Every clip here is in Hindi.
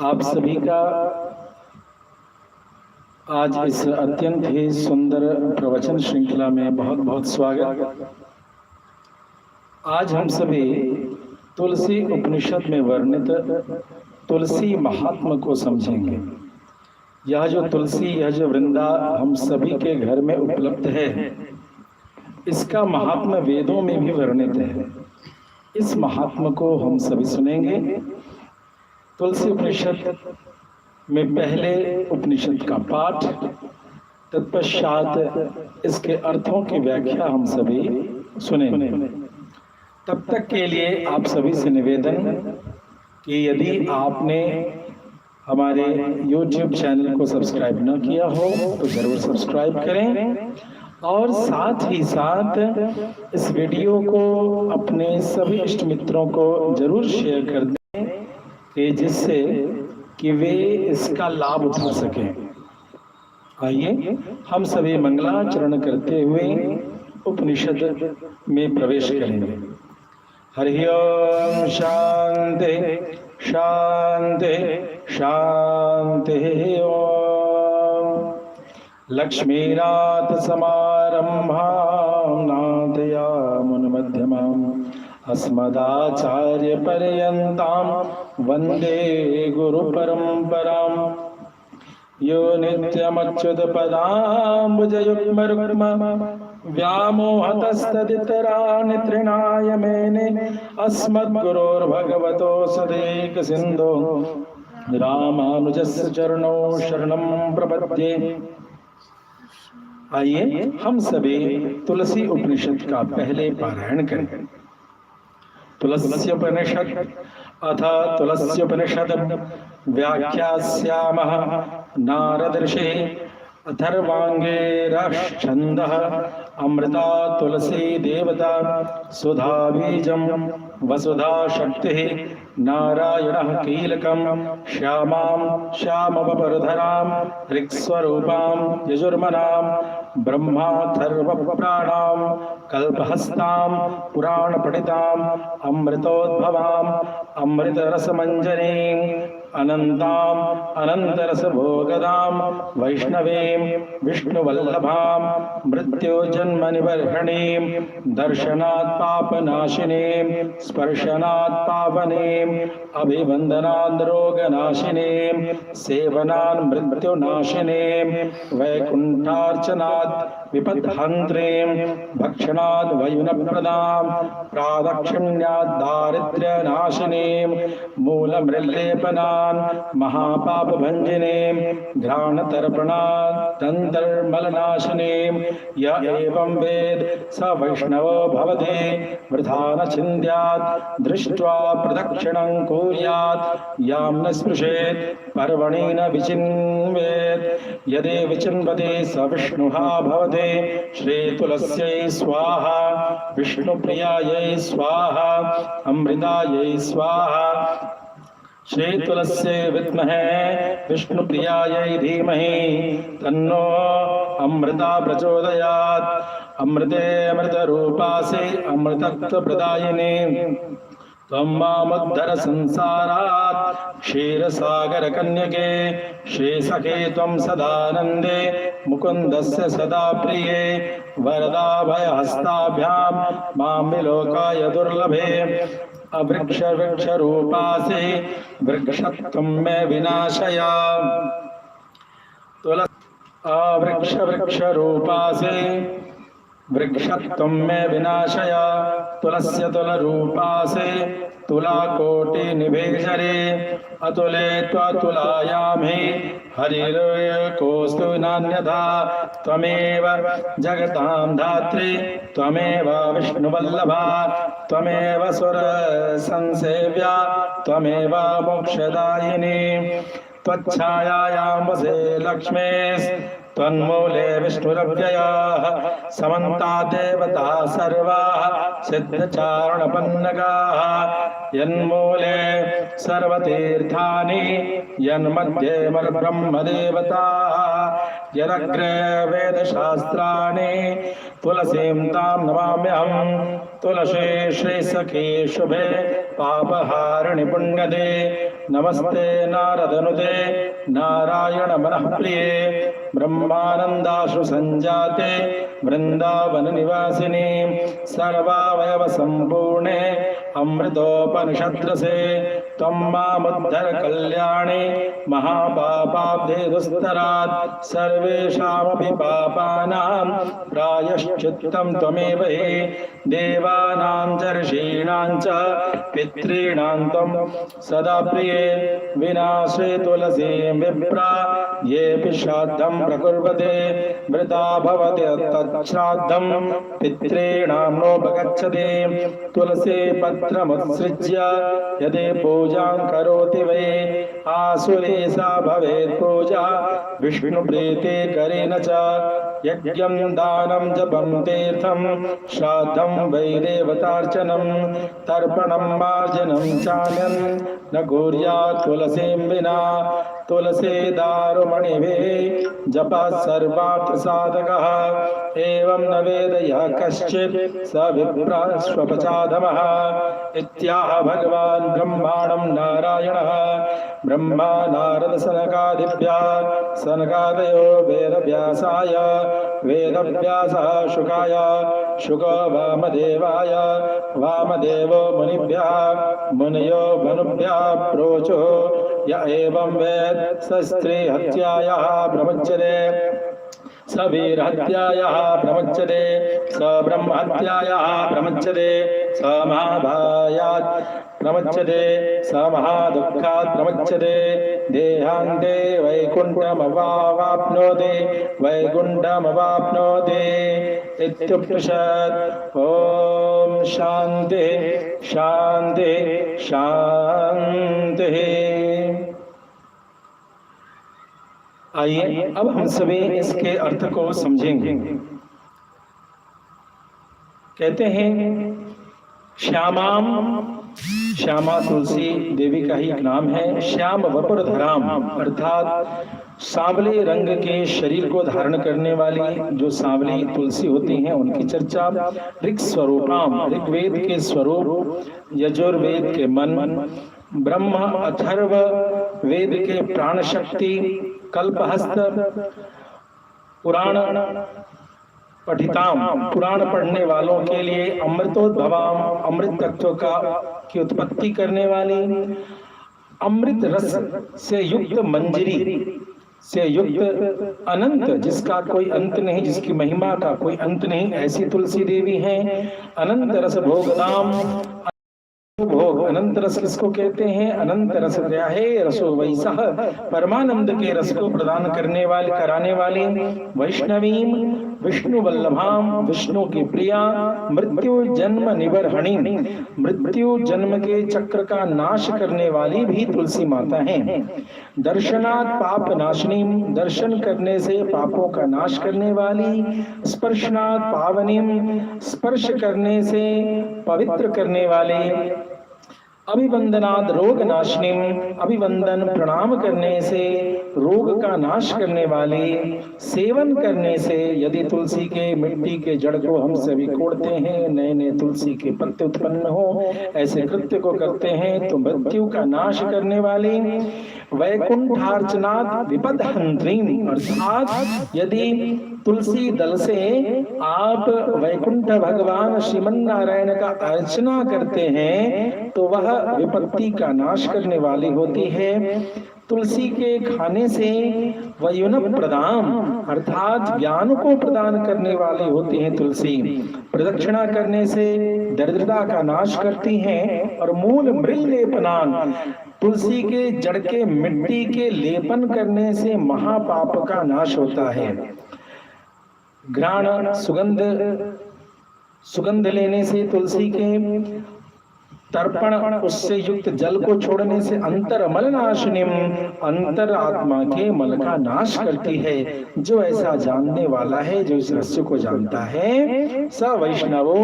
आप सभी का आज इस अत्यंत ही सुंदर प्रवचन श्रृंखला में बहुत बहुत स्वागत। आज हम सभी तुलसी उपनिषद में वर्णित तुलसी महात्मा को समझेंगे। यह जो तुलसी, यह जो वृंदा हम सभी के घर में उपलब्ध है, इसका महात्मा वेदों में भी वर्णित है। इस महात्मा को हम सभी सुनेंगे। तुलसी उपनिषद में पहले उपनिषद का पाठ, तत्पश्चात इसके अर्थों की व्याख्या हम सभी सुनेंगे। तब तक के लिए आप सभी से निवेदन कि यदि आपने हमारे YouTube चैनल को सब्सक्राइब न किया हो तो जरूर सब्सक्राइब करें और साथ ही साथ इस वीडियो को अपने सभी इष्ट मित्रों को जरूर शेयर कर दें कि जिससे कि वे इसका लाभ उठा सकें। आइए हम सभी मंगलाचरण करते हुए उपनिषद में प्रवेश करेंगे। हरि ओम शांति शांति शांति ओम। लक्ष्मीनाथ समारंभां नाथयामुनमध्यमाम् अस्मदाचार्य पर्यन्तां वन्दे गुरुपरम्पराम्। यो नित्यमच्युतपदाम्बुजयुग्मरुग्म व्यामोहतस्तदितराणि तृणाय मेने अस्मद्गुरोर्भगवतोऽस्य सिन्धो रामानुजस्य चरणौ शरणं प्रपद्ये। आइए हम सभी तुलसी उपनिषद का पहले पारायण करें। तुलस्योपनिषद अथ तुलस्योपनिषद व्याख्यास्यामः। नारद ऋषि अथर्वांगेरश्छन्दः अमृता तुलसी देवता सुधा बीजं वसुधा शक्तिः नारायणः कीलकं श्यामां श्यामवपुर्धरां ऋक्स्वरूपां यजुर्मनां ब्रह्माथर्वप्राणां कल्पहस्तां पुराणपठितां अमृतोद्भवां अमृतरसमञ्जरीं अनन्ताम् अनन्तरसभोगदां वैष्णवीं विष्णुवल्लभां मृत्युजन्मनिबर्हणीं दर्शनात् पापनाशिनीं स्पर्शनात् पावनीं अभिवन्दनात् रोगनाशिनीं सेवनात् मृत्युनाशिनीं वैकुण्ठार्चनात् विपद्हन्त्रीं भक्षणात् वयुनप्रदां प्रादक्षिण्यात् दारिद्र्यनाशिनीं मूलमृल्लेपनात् महापापभञ्जनीं घ्राणतर्पणात् दन्तर्मलनाशिनीं य एवं वेद स वैष्णवो भवति वृथा न छिन्द्यात् दृष्ट्वा प्रदक्षिणं कुर्यात् यां न स्पृशेत् पर्वणि न विचिन्वेत् यदि विचिन्वते स विष्णुः भवति। श्रीतुलस्यै स्वाहा विष्णुप्रियायै स्वाहा अमृतायै स्वाहा। श्रीतुलस्यै विद्महे विष्णुप्रियायै धीमहि तन्नो अमृता प्रचोदयात्। अमृते अमृतरूपासि अमृतत्वप्रदायिने त्वं मामुद्धर संसारात् क्षीरसागरकन्यके श्रीसखे त्वं सदानन्दे मुकुन्दस्य सदा प्रिये वरदाभयहस्ताभ्यां मां विलोकाय दुर्लभे। अवृक्षवृक्षरूपासि वृक्षत्वं मे विनाशय। अवृक्षवृक्षरूपासि वृक्षत्वं मे विनाशय। तुलस्य तुलरूपासि तुलाकोटिनिभेशरे अतुले त्वतुलायां हि हरिर्कोऽस्तु नान्यथा। त्वमेव जगतां धात्री त्वमेव विष्णुवल्लभा त्वमेव सुरसंसेव्या त्वमेव मोक्षदायिनी। त्वच्छायायां वसे लक्ष्मीः त्वन्मूले विष्णुरव्ययः समन्ता देवता सर्वाः सिद्धचारणपन्नगाः। यन्मूले सर्वतीर्थानि यन्मध्ये ब्रह्मदेवताः यदग्रे वेदशास्त्राणि तुलसीं तां नमाम्यहम्। तुलसी श्रीसखी शुभे पापहारिणि पुण्यदे नमस्ते नारदनुते नारायण मनःप्रिये ब्रह्मानंदाशु संजाते वृंदावन निवासिनी सर्वावयव संपूर्णे अमृतोपनिषद्रसे त्वं मामुद्धर कल्याणे महापापाब्धे दुस्तरात् सर्वेषामपि पापानां प्रायश्चित्तं त्वमेव हि देवानां च ऋषीणां च पितॄणां त्वं सदा प्रिये विनाशे तुलसीं विप्रा येऽपि श्राद्धं प्रकुर्वते मृता भवति तच्छ्राद्धं पितॄणां नोपगच्छति तुलसी पत्रमुत्सृज्य यदि पूजां करोति वै आसुरे सा भवेत् पूजा विष्णुप्रीते करेण च यज्ञं दानं जपं तीर्थं श्राद्धं वै देवतार्चनं तर्पणं मार्जनं चान्यं न कुर्यात् तुलसीं विना तुलसी दारुमणिभिः जपः सर्वार्थसाधकः एवं न वेद यः कश्चित् स विप्राश्वपचाधमः इत्याह भगवान् ब्रह्माणं नारायणः ब्रह्मा नारद सनकादिभ्यः सनकादयो वेदव्यासाय वेदव्यासः शुकाय शुको वामदेवाय वामदेवो मुनिभ्यः मुनयो मनुभ्यः प्रोचो य एवं वेद स स्त्रीहत्यायाः प्रमुच्यते स वीरहत्यायाः प्रमुच्यते स ब्रह्महत्यायाः प्रमुच्यते स महाभायात् प्रमुच्यते स महादुःखात् प्रमुच्यते देहान्ते वैकुण्ठमवाप्नोति वैकुण्ठमवाप्नोति इत्युपनिषत्। ॐ शान्ति शान्ति शान्तिः। आइए अब हम सभी इसके अर्थ को समझेंगे। कहते हैं श्यामाम, श्यामा तुलसी देवी का ही एक नाम है। श्याम वपुरधराम अर्थात सांवले रंग के शरीर को धारण करने वाली जो सांवली तुलसी होती हैं उनकी चर्चा। ऋग स्वरूपाम ऋग्वेद के स्वरूप, यजुर्वेद के मन, ब्रह्म अथर्व वेद के प्राण शक्ति, कल्पहस्त पुराण पठिताम पुराण पढ़ने वालों के लिए, अमृतोद्भवाम अमृत तत्व की उत्पत्ति करने वाली, अमृत रस से युक्त मंजरी से युक्त अनंत जिसका कोई अंत नहीं, जिसकी महिमा का कोई अंत नहीं, ऐसी तुलसी देवी हैं। अनंत रस भोगदाम भोग, अनंत रस किसको कहते हैं? अनंत रस क्या है? रसो वैसा परमानंद के रस को प्रदान करने वाली कराने वाली, वैष्णवीम विष्णु वल्लभाम विष्णु की प्रिया, मृत्यु जन्म निबरहणी मृत्यु जन्म के चक्र का नाश करने वाली भी तुलसी माता है। दर्शनात् पाप नाशनी दर्शन करने से पापों का नाश करने वाली, स्पर्शनात् पावनीम स्पर्श करने से पवित्र करने वाली, अभिवंदनाद रोग नाशनी अभिवंदन प्रणाम करने से रोग का नाश करने वाली, सेवन करने से यदि तुलसी के मिट्टी के जड़ को हम सभी कोड़ते हैं, नए नए तुलसी के पत्ते उत्पन्न हो, ऐसे कृत्य को करते हैं तो मृत्यु का नाश करने वाली, वैकुंठार्चनात् विपदहंत्री अर्थात यदि तुलसी दल से आप वैकुंठ भगवान श्रीमन नारायण का अर्चना करते हैं तो वह विपत्ति का नाश करने वाली होती है। तुलसी के खाने से वयुन प्रदान अर्थात ज्ञान को प्रदान करने वाली होती है तुलसी। प्रदक्षिणा करने से दरिद्रता का नाश करती हैं। और मूल मृल लेपनान तुलसी के जड़ के मिट्टी के लेपन करने से महापाप का नाश होता है। घ्राण सुगंध लेने से तुलसी के, तर्पण उससे युक्त जल को छोड़ने से अंतर मल नाशनिम अंतर आत्मा के मल का नाश करती है। जो ऐसा जानने वाला है, जो इस रहस्य को जानता है, स वैष्णवो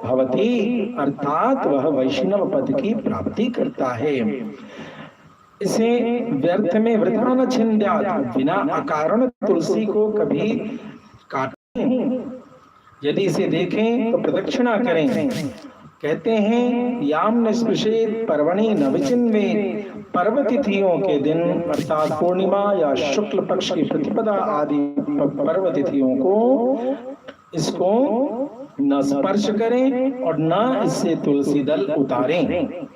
भवति अर्थात वह वैष्णव पद की प्राप्ति करता है। इसे व्यर्थ में वृथा न छिन्द्यात् बिना अकारण तुलसी को कभी काटे नहीं। यदि इसे देखें तो प्रदक्षिणा करें। कहते हैं याम न स्पृशेत पर्वणि न विचिन्वेत पर्व तिथियों के दिन अर्थात पूर्णिमा या शुक्ल पक्ष की प्रतिपदा आदि पर्व तिथियों को इसको न स्पर्श करें और न इससे तुलसी दल उतारें।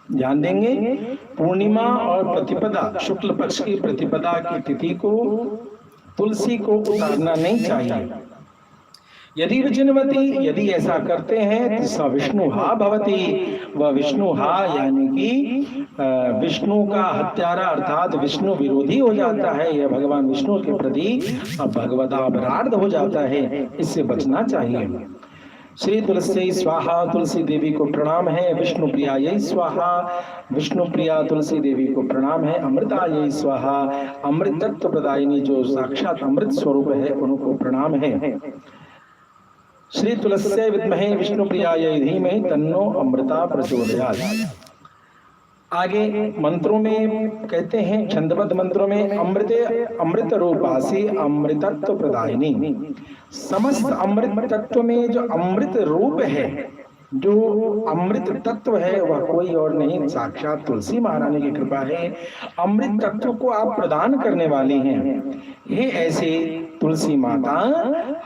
ध्यान देंगे, पूर्णिमा और प्रतिपदा शुक्ल पक्ष की प्रतिपदा की तिथि को तुलसी को उतारना नहीं चाहिए। यदि विचिन्वती, यदि ऐसा करते हैं तो स विष्णुहा भवति, वह विष्णुहा यानी कि विष्णु का हत्यारा अर्थात विष्णु विरोधी हो जाता है। यह भगवान विष्णु के प्रति भगवदापराध हो जाता है, इससे बचना चाहिए। श्री तुलसी स्वाहा, तुलसी देवी को प्रणाम है। विष्णु प्रिया यही स्वाहा, विष्णु प्रिया तुलसी देवी को प्रणाम है। अमृता यही स्वाहा, अमृत तत्व प्रदायिनी जो साक्षात अमृत स्वरूप है उनको प्रणाम है। श्री तुलसी विद्महे विष्णु प्रियायै धीमहि तन्नो अमृता प्रचोदयात्। आगे मंत्रों में कहते हैं, छंदबद्ध मंत्रों में, अमृत रूपासी अमृतत्व प्रदायिनी। समस्त अमृत तत्व में जो अमृत रूप है, जो अमृत तत्व है, वह कोई और नहीं साक्षात तुलसी महारानी की कृपा है। अमृत तत्व को आप प्रदान करने वाली हैं। हे ऐसे तुलसी माता,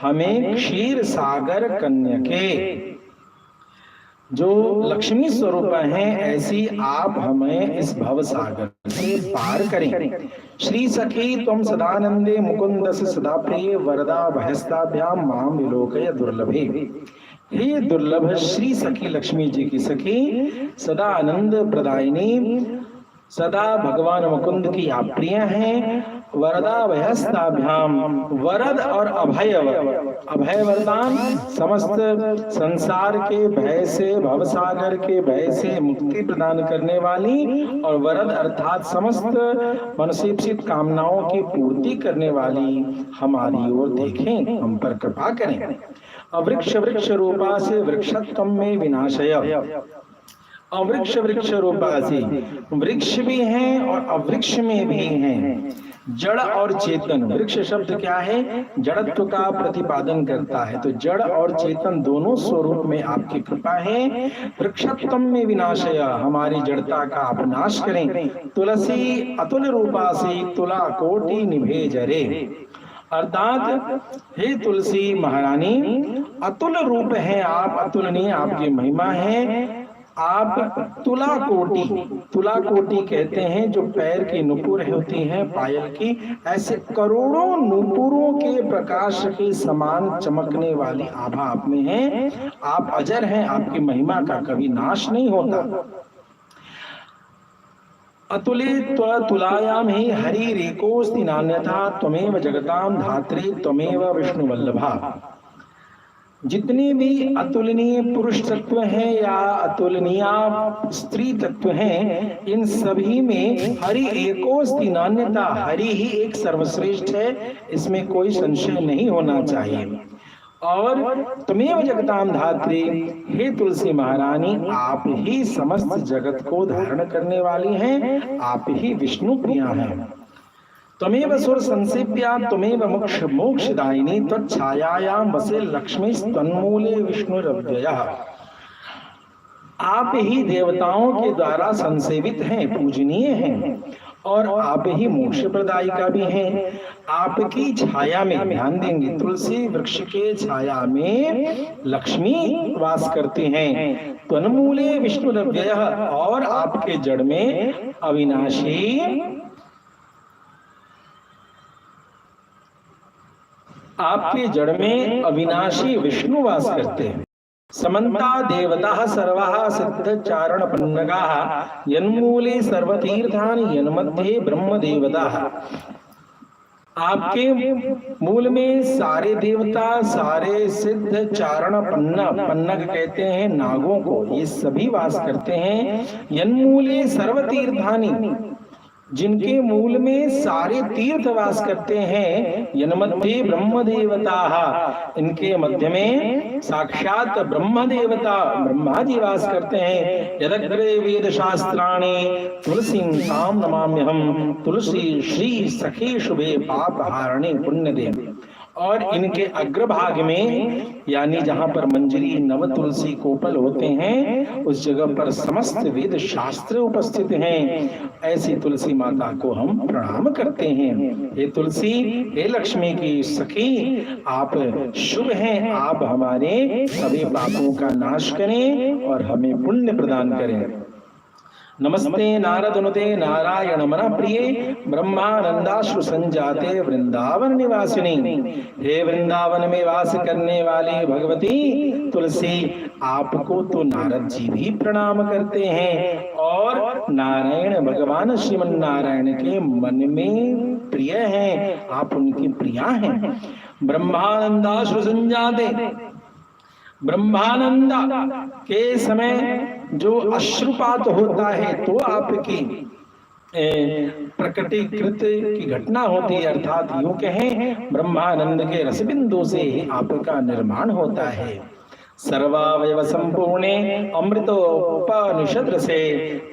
हमें क्षीर सागर कन्यके जो लक्ष्मी स्वरूप हैं, ऐसी आप हमें इस भव सागर से पार करें। श्री सखी त्वं सदानंदे मुकुंदस्य सदा प्रिय वरदा भयस्ताभ्याम माम विलोकय दुर्लभे। हे दुर्लभ श्री सखी लक्ष्मी जी की सखी, सदा आनंद प्रदायिनी, सदा भगवान मुकुंद की आप प्रिय हैं। वरदा भयस्ताभ्याम, वरद और अभय, अभय वरदान, समस्त संसार के भय से, भवसागर के भय से मुक्ति प्रदान करने वाली, और वरद अर्थात समस्त मनसीप्सित कामनाओं की पूर्ति करने वाली हमारी ओर देखें, हम पर कृपा करें। अवृक्ष वृक्ष रूपा से वृक्षत्व में विनाशय, अवृक्ष वृक्ष रूपा से वृक्ष भी हैं और अवृक्ष में भी हैं। जड़ और चेतन, वृक्ष शब्द क्या है? जड़त्व का प्रतिपादन करता है, तो जड़ और चेतन दोनों स्वरूप में आपकी कृपा है। वृक्षत्व में विनाशय, हमारी जड़ता का आप नाश करें। तुलसी अतुल रूपा से तुला कोटि निभे जरे, अर्थात हे तुलसी महारानी, अतुल रूप है आप, अतुलनीय आपकी महिमा है। आप तुला कोटि, तुला कोटि कहते हैं जो पैर की नुपुर होती हैं पायल की, ऐसे करोड़ों नुपुरों के प्रकाश के समान चमकने वाली आभा आप में है। आप अजर हैं, आपकी महिमा का कभी नाश नहीं होता। अतुले तुलायाम ही हरि रेकोस्ति नान्यथा त्वमेव जगताम धात्री त्वमेव विष्णु वल्लभा। जितने भी अतुलनीय पुरुष तत्व हैं या अतुलनीय स्त्री तत्व हैं, इन सभी में हरि एकोस्ति नान्यता, हरि ही एक सर्वश्रेष्ठ है, इसमें कोई संशय नहीं होना चाहिए। और त्वमेव जगताम धात्री, हे तुलसी महारानी, आप ही समस्त जगत को धारण करने वाली हैं, आप ही विष्णु प्रिया हैं। त्वमेव सुर संसेव्या त्वमेव मोक्ष मोक्षदायिनी तच्छायायां वसे लक्ष्मी तन्मूले विष्णुरव्ययः। आप ही देवताओं के द्वारा संसेवित हैं, पूजनीय हैं, और आप ही मोक्ष प्रदायिका भी हैं। आपकी छाया में, ध्यान देंगे, तुलसी वृक्ष के छाया में लक्ष्मी वास करती हैं। तन्मूले विष्णुरव्ययः, और आपके जड़ में अविनाशी, आपके जड़ में अविनाशी विष्णु वास करते हैं। समन्ता देवता सर्वाः सिद्ध चारण पन्नगाः यन्मूले सर्वतीर्थानि यन्मध्ये ब्रह्म देवताः। आपके मूल में सारे देवता, सारे सिद्ध चारण पन्नग कहते हैं नागों को, ये सभी वास करते हैं। यन्मूले सर्वतीर्थानि, जिनके मूल में सारे तीर्थ वास करते हैं। यन्मध्ये ब्रह्म देवता, इनके मध्य में साक्षात ब्रह्म देवता ब्रह्मा जी वास करते हैं। यदग्रे वेद शास्त्राणि तुलसीं तां नमाम्यहम्, तुलसी श्री सखी शुभे पाप हारणे पुण्य देव। और इनके अग्रभाग में यानी जहां पर मंजरी नव तुलसी कोपल होते हैं उस जगह पर समस्त वेद शास्त्र उपस्थित हैं। ऐसी तुलसी माता को हम प्रणाम करते हैं। हे तुलसी, हे लक्ष्मी की सखी, आप शुभ हैं, आप हमारे सभी पापों का नाश करें और हमें पुण्य प्रदान करें। नमस्ते नारदनुते नारायण मन प्रिय ब्रह्मानंदाश्रु संजाते वृंदावन निवासिनी। हे वृंदावन में वास करने वाली भगवती तुलसी, आपको तो नारद जी भी प्रणाम करते हैं और नारायण भगवान श्रीमन नारायण के मन में प्रिय हैं, आप उनकी प्रिया हैं। ब्रह्मानंदाश्रु संजाते, ब्रह्मानंदा के समय जो अश्रुपात होता है तो आपकी प्रकटीकृत की घटना होती है, अर्थात यूं कहें ब्रह्मानंद के रसबिंदु से आपका निर्माण होता है। सर्वावयव संपूर्णे अमृतोपनिषद से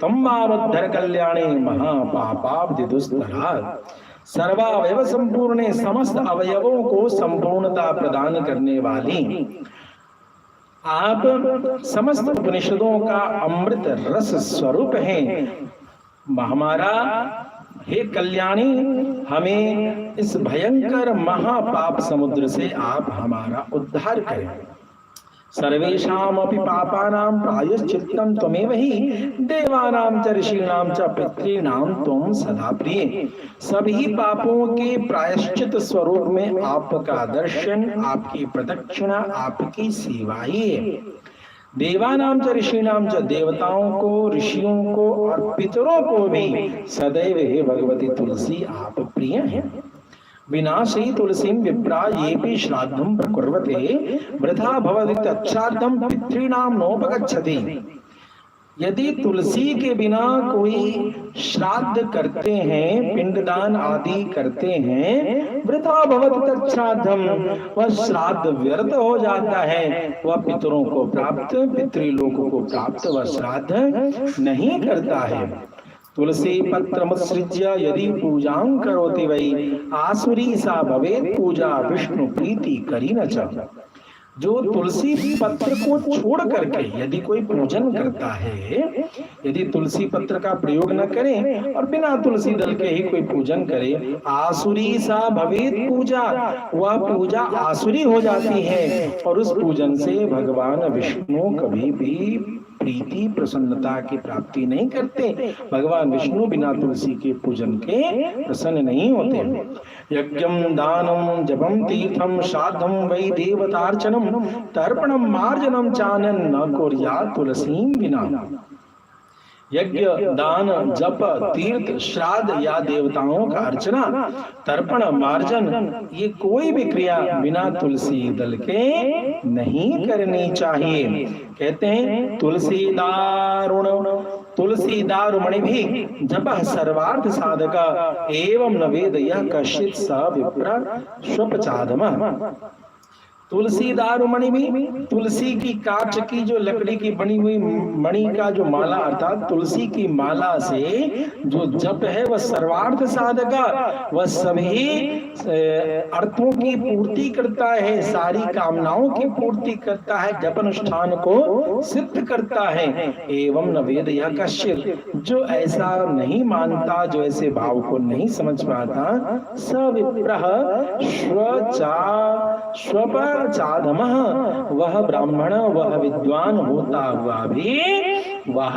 तम्मानुद्धर कल्याणे महापापाब्धि दुस्तरा। सर्वावयव संपूर्णे, समस्त अवयवों को संपूर्णता प्रदान करने वाली आप समस्त उपनिषदों का अमृत रस स्वरूप हैं। हमारा हे कल्याणी, हमें इस भयंकर महापाप समुद्र से आप हमारा उद्धार करें। सर्वेषामपि पापानां प्रायश्चित्तं त्वमेव हि देवानां च ऋषीणां च पितॄणां त्वं सदा प्रिय। सभी पापों के प्रायश्चित स्वरूप में आपका दर्शन, आपकी प्रदक्षिणा, आपकी सेवा ही है। देवानां च ऋषीणां च, देवताओं को, ऋषियों को और पितरों को भी सदैव हे भगवती तुलसी आप प्रिय हैं। विनाशी तुलसीं विप्रा येपि श्राद्धं प्रकुर्वते वृथा भवति तच्छ्राद्धं पितॄणां नोपगच्छति। यदि तुलसी के बिना कोई श्राद्ध करते हैं, पिंडदान आदि करते हैं, वृथा भवति तच्छ्राद्धं, वह श्राद्ध व्यर्थ हो जाता है, वह पितरों को प्राप्त, पितृलोक को प्राप्त वह श्राद्ध नहीं करता है। तुलसी पत्र मुत्सृज्य यदि पूजां करोति वै आसुरी सा भवेत् पूजा विष्णु प्रीति करी न च। जो तुलसी पत्र को छोड़ करके यदि कोई पूजन करता है, यदि तुलसी पत्र का प्रयोग न करे और बिना तुलसी दल के ही कोई पूजन करे, आसुरी सा भवेत् पूजा, वह पूजा आसुरी हो जाती है और उस पूजन से भगवान विष्णु कभी भी प्रीति प्रसन्नता की प्राप्ति नहीं करते। भगवान विष्णु बिना तुलसी के पूजन के प्रसन्न नहीं होते। यज्ञम दानम जपम तीर्थम श्राद्धम वै देवतार्चनम तर्पणम मार्जनम चानन न कुर्यात् तुलसीं विना। यज्ञ, दान, जप, तीर्थ, श्राद्ध या देवताओं का अर्चना, तर्पण, मार्जन, ये कोई भी क्रिया बिना तुलसी दल के नहीं करनी चाहिए। कहते हैं तुलसी दारुण, तुलसी दारुमणि भी जप सर्वार्थ साधक एवं न वेद यह कश्चित् स विप्र स्वपचादमः। तुलसी दारुमणि भी, तुलसी की काठ की जो लकड़ी की बनी हुई मणि का जो माला, अर्थात तुलसी की माला से जो जप है वह सर्वार्थ साधक, वह सभी अर्थों की पूर्ति करता है, सारी कामनाओं की पूर्ति करता है, जप अनुष्ठान को सिद्ध करता है। एवं न वेद यह कश्चित्, जो ऐसा नहीं मानता, जो ऐसे भाव को नहीं समझ पाता, स विप्रः स्वपचादमः, वह ब्राह्मण, वह विद्वान होता हुआ भी वह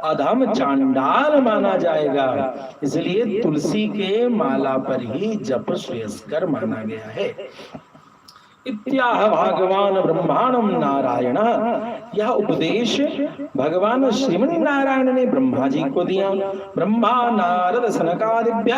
अधम चांडाल माना जाएगा। इसलिए तुलसी के माला पर ही जप श्रेयस्कर माना गया है। इत्याह भगवान ब्रह्मांडम नारायण, यह उपदेश भगवान श्रीमन नारायण ने ब्रह्मा जी को दिया। ब्रह्मा नारद सनकादिभ्य,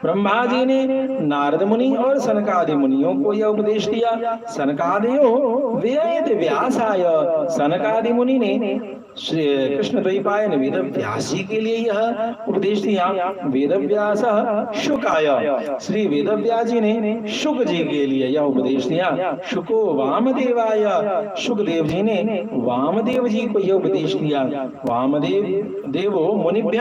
ब्रह्मा जी ने नारद मुनि और सनकादि मुनियों को यह उपदेश दिया। सनकादयो वेद व्यासाय, सनकादि मुनि ने श्री कृष्ण द्वैपायन वेद व्यास जी के लिए यह उपदेश दिया। वेद व्यास शुकाय, श्री वेद व्यास जी ने शुक जी के लिए यह उपदेश दिया। शुको वामदेवाय, शुकदेव जी ने वामदेव जी को यह उपदेश दिया। देवो मुनिभ्य,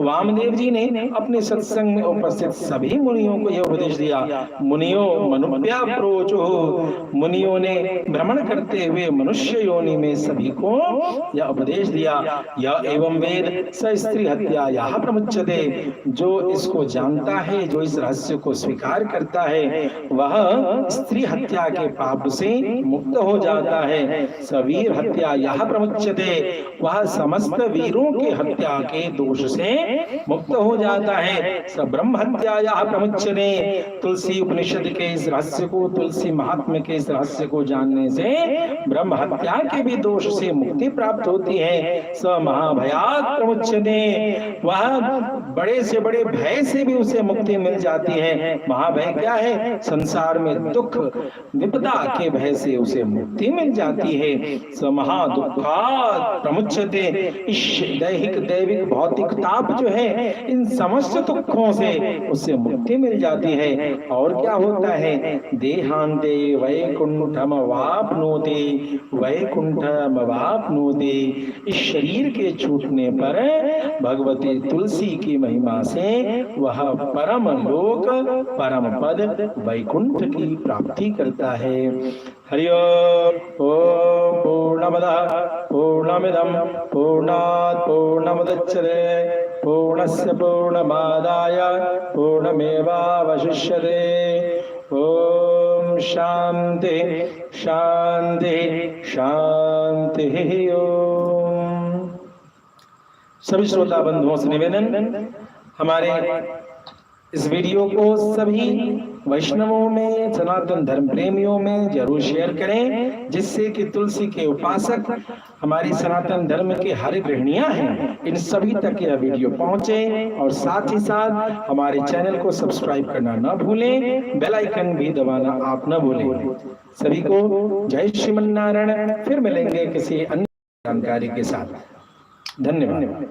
वामदेव जी ने अपने सत्संग में उपस्थित सभी मुनियों को यह उपदेश दिया। मुनियो मनुभ्य प्रोचो, मुनियों ने भ्रमण करते हुए मनुष्य योनि में सभी को यह उपदेश दिया। यह एवं वेद स स्त्री हत्यायाः प्रमुच्यते, जो इसको जानता है, जो इस रहस्य को स्वीकार करता है, वह स्त्री हत्या के पाप से मुक्त हो जाता है। सवीर हत्यायाः प्रमुच्यते, वह समस्त वीरों के हत्या के दोष से मुक्त हो जाता है। स ब्रह्म हत्यायाः प्रमुच्यते, तुलसी उपनिषद के इस रहस्य को, तुलसी महात्म्य के इस रहस्य को जानने से ब्रह्म हत्या के भी दोष से मुक्ति प्राप्त होती है। स महाभयात् प्रमुच्यते, वह बड़े से बड़े भय से भी उसे मुक्ति मिल जाती है। महाभय क्या है? संसार में दुख विपदा के भय से उसे मुक्ति मिल जाती है। स महादुःखात् प्रमुच्यते, इस दैहिक दैविक भौतिक ताप जो है, इन समस्त दुखों से उसे मुक्ति मिल जाती है। और क्या होता है? देहांते वैकुंठम वाप्नोति, वैकुंठम वाप्नोति, इस शरीर के छूटने पर भगवती तुलसी की महिमा से वह परम लोक परम पद वैकुंठ की प्राप्ति करता है। हरि ओम। पूर्णमदः पूर्णमिदं पूर्णात् पूर्णमुदच्यते पूर्णस्य पूर्णमादाय पूर्णमेवावशिष्यते। ओम शांति शांति शांति। ओम। सभी श्रोता बंधुओं से निवेदन, हमारे इस वीडियो को सभी वैष्णवों में, सनातन धर्म प्रेमियों में जरूर शेयर करें, जिससे कि तुलसी के उपासक, हमारी सनातन धर्म के हर गृहिणियां हैं, इन सभी तक यह वीडियो पहुंचे। और साथ ही साथ हमारे चैनल को सब्सक्राइब करना न भूलें, बेल आइकन भी दबाना आप न भूलें। सभी को जय श्रीमन्नारायण। फिर मिलेंगे किसी अन्य जानकारी के साथ। धन्यवाद।